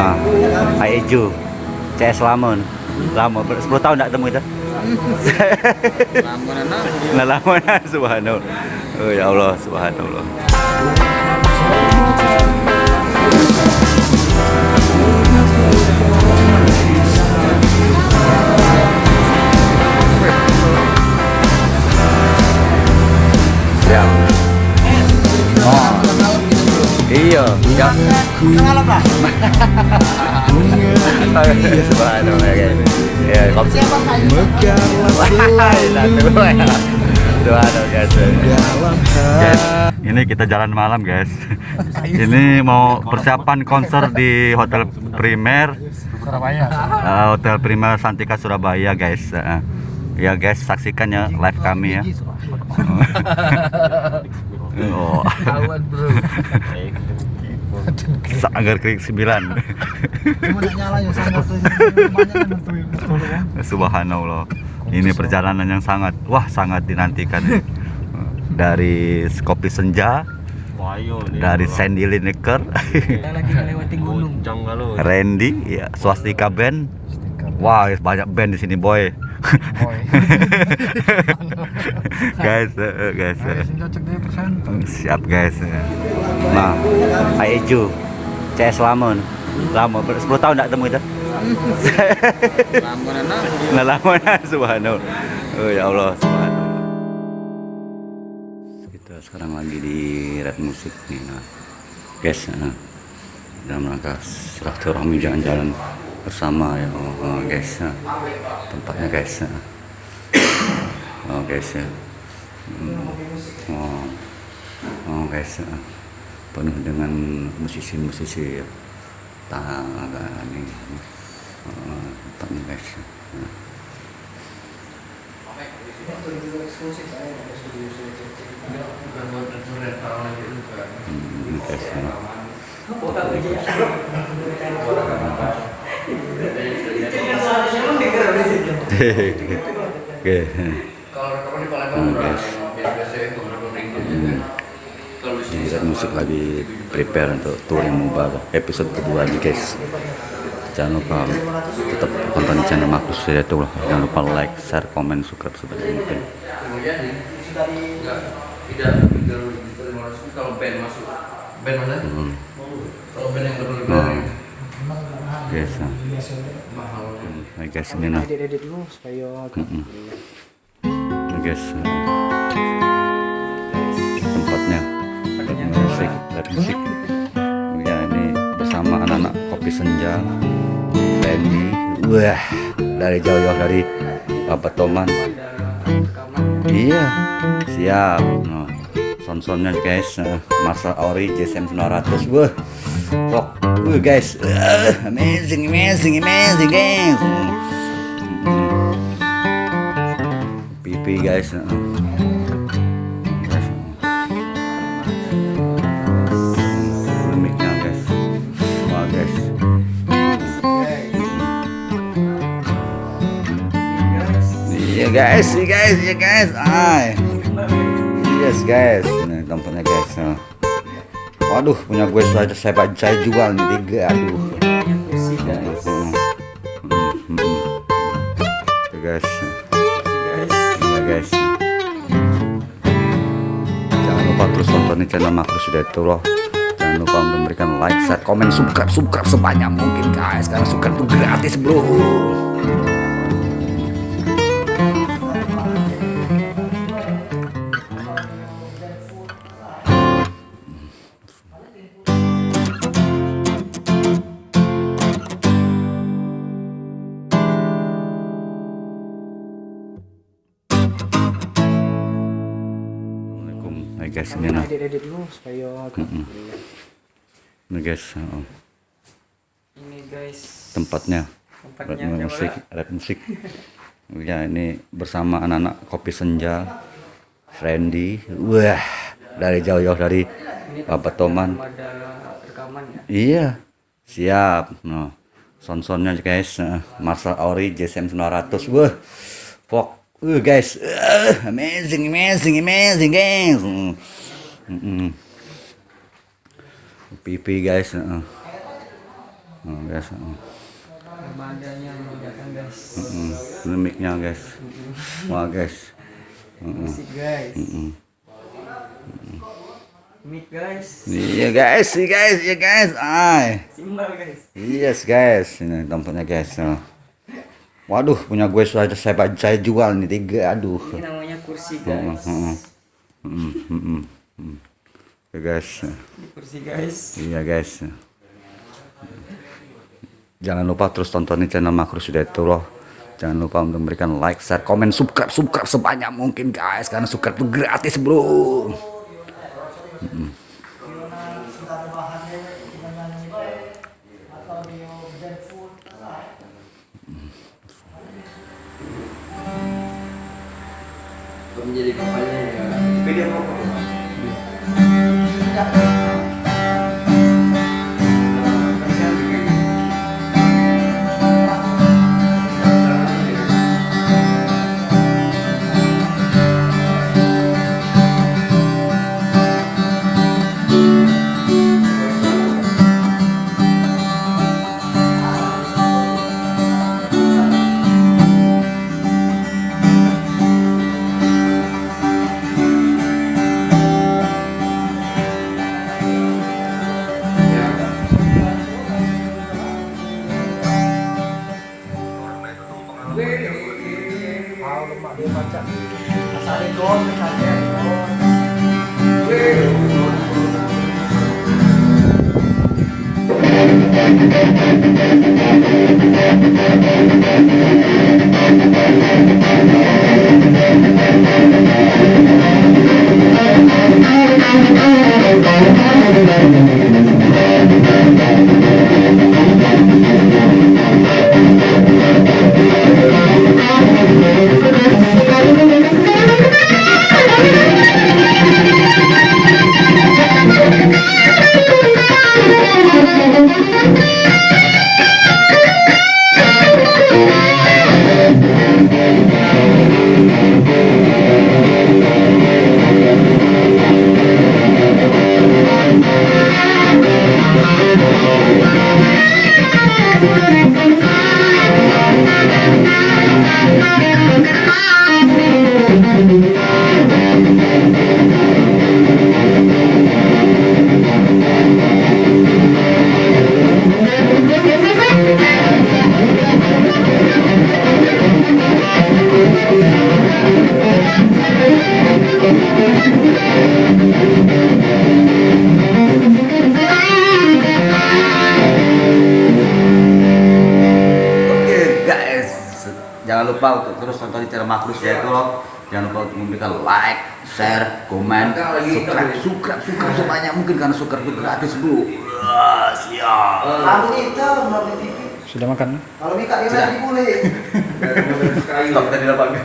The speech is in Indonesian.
Nah, Pak Eju, CS Lamun. Lama, 10 tahun enggak temu itu. Lama nana. Nah, lama nah, subhanallah. Oh ya Allah, subhanallah. Siap. Oh. Iya, ya. Ngalap lah. Subhanallah guys. Ya, kopi. Siapa kayu? Subhanallah guys. Guys, ini kita jalan malam guys. Ini mau persiapan konser di Hotel Primer Surabaya. Hotel Primer Santika Surabaya guys. Ya guys, saksikan ya live kami ya. Oh. Kawan bro. Sanggar Krik 9. Cuma nak nyala ya sanggar tuh. Rumahnya kan betul. Subhanallah. Ini perjalanan yang sangat dinantikan. Dari Kopi Senja, dari Sandy Lineker, Kita lagi melewati gunung. Randy, ya, Swastika Band. Wah, banyak band di sini boy. Guys. Siap guys. Nah, Pak Eju, CS Lamun. Lama, 10 tahun enggak temu itu. Lama nana. Nah, lama nah, subhanallah. Oh ya Allah, subhanallah. Kita sekarang lagi di Red Musik nih, nah. Guys, dalam rangka silaturahmi jalan-jalan bersama ya, guys. Tempatnya guys. Oh guys ya. Guys, penuh dengan musisi-musisi ya. Ini tempatnya guys. Musik lagi prepare untuk tour yang baru episode kedua nih guys. Jangan lupa tetap tonton channel Markus yaitu jangan lupa like, share, komen, subscribe sebanyak mungkin. Kalau band masuk band mana? Kalau band yang Guys, guys ini nah. edit dulu supaya Guys, tempatnya musik. Ya ini bersama anak-anak Kopi Senja, Randy. Wah, dari jauh dari Bapak Toman. Iya, siap. Nah, sonnya guys, Marshall Ori JSM 900. Wah, kok, guys, amazing guys. Pipi guys. Mic-nya guys. Wah guys. Iya guys. Yes guys. Ini tempatnya guys. Waduh, punya gue saya jual nih 3. Aduh. Tuh guys. Iya guys. Jangan lupa terus tontonin channel Markus Hidayatullah. Jangan lupa untuk memberikan like, share, komen, subscribe sebanyak mungkin guys. Karena subscribe itu gratis bro. Guys, ini nah. edit dulu supaya Ini guys, ini guys tempatnya Red Musik. Ya ini bersama anak-anak Kopi Senja, Randy. Wah, dari jauh dari Bapak Toman. Iya, siap. Nah, sonnya guys, Marshall Ori JSM 900. Wah, fok. Guys, amazing guys. Pipi guys. Guys. Badannya memudahkan guys. Ini mic-nya guys. Wah guys. Musik guys. Mic guys. Iya guys, iya guys. Ay. Simbal guys. Yes guys, ini tempatnya guys. Waduh, punya gue sudah saya jual nih 3. Aduh. Ini namanya kursi guys. Ya guys. Ini kursi guys. Iya guys. Jangan lupa terus tontonin channel Makhrus Hidayatullah. Jangan lupa untuk memberikan like, share, komen, subscribe sebanyak mungkin guys, karena subscribe itu gratis bro. Menjadi kepalanya ya. Video mau. Dia baca asal ikon misalnya Jangan lupa untuk terus tonton channel Makhrus Hidayatullah. Jangan lupa untuk memberikan like, share, komen, subscribe sebanyak mungkin karena subscribe itu gratis bro. Siap. Aku itu nonton TV. Sudah makan? Kalau Mika dia lagi boleh. Stop tadi lapangan.